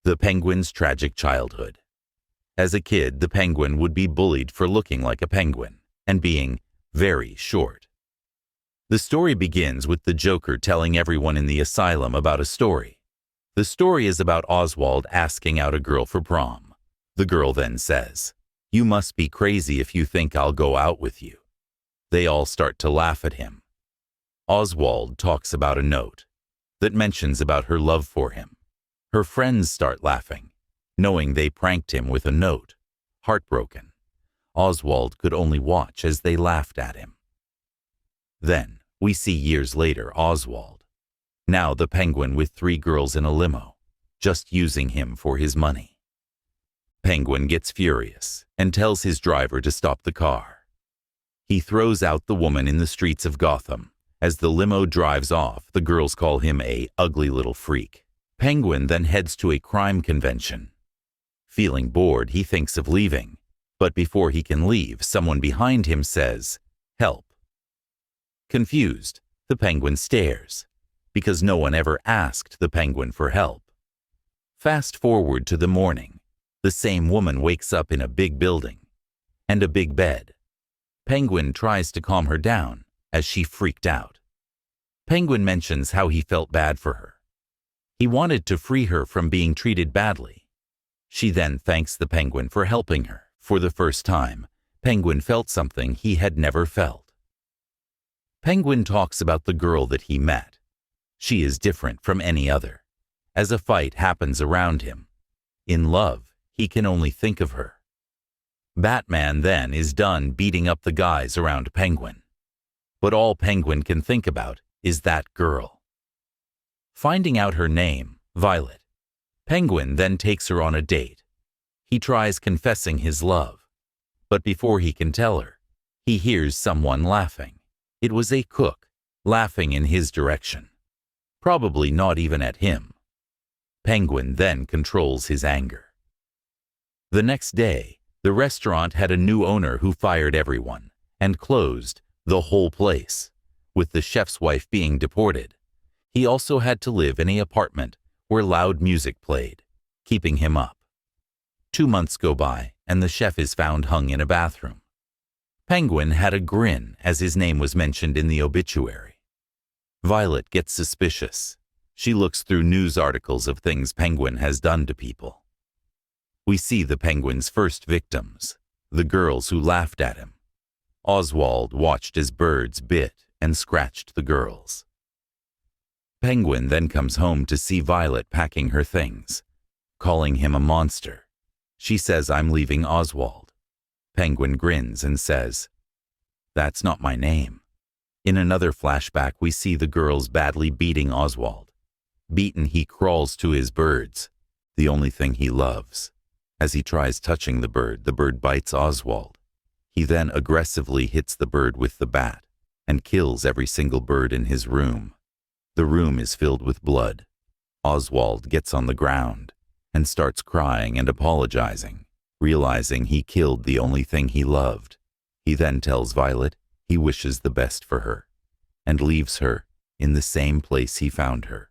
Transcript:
The penguin's tragic childhood. As a kid, the penguin would be bullied for looking like a penguin and being very short. The story begins with the Joker telling everyone in the asylum about a story. The story is about Oswald asking out a girl for prom. The girl then says, "You must be crazy if you think I'll go out with you." They all start to laugh at him. Oswald talks about a note that mentions about her love for him. Her friends start laughing, knowing they pranked him with a note. Heartbroken, Oswald could only watch as they laughed at him. Then, we see years later Oswald, now the penguin with 3 girls in a limo, just using him for his money. Penguin gets furious and tells his driver to stop the car. He throws out the woman in the streets of Gotham. As the limo drives off, the girls call him a ugly little freak. Penguin then heads to a crime convention. Feeling bored, he thinks of leaving, but before he can leave, someone behind him says, "Help." Confused, the penguin stares, because no one ever asked the penguin for help. Fast forward to the morning. The same woman wakes up in a big building and a big bed. Penguin tries to calm her down as she freaked out. Penguin mentions how he felt bad for her. He wanted to free her from being treated badly. She then thanks the penguin for helping her. For the first time, Penguin felt something he had never felt. Penguin talks about the girl that he met. She is different from any other. As a fight happens around him, in love, he can only think of her. Batman then is done beating up the guys around Penguin. But all Penguin can think about is that girl. Finding out her name, Violet, Penguin then takes her on a date. He tries confessing his love, but before he can tell her, he hears someone laughing. It was a cook, laughing in his direction, probably not even at him. Penguin then controls his anger. The next day, the restaurant had a new owner who fired everyone and closed the whole place, with the chef's wife being deported. He also had to live in an apartment where loud music played, keeping him up. 2 months go by, and the chef is found hung in a bathroom. Penguin had a grin as his name was mentioned in the obituary. Violet gets suspicious. She looks through news articles of things Penguin has done to people. We see the penguin's first victims, the girls who laughed at him. Oswald watched as birds bit and scratched the girls. Penguin then comes home to see Violet packing her things, calling him a monster. She says, "I'm leaving Oswald." Penguin grins and says, "That's not my name." In another flashback, we see the girls badly beating Oswald. Beaten, he crawls to his birds, the only thing he loves. As he tries touching the bird bites Oswald. He then aggressively hits the bird with the bat and kills every single bird in his room. The room is filled with blood. Oswald gets on the ground and starts crying and apologizing, realizing he killed the only thing he loved. He then tells Violet he wishes the best for her and leaves her in the same place he found her.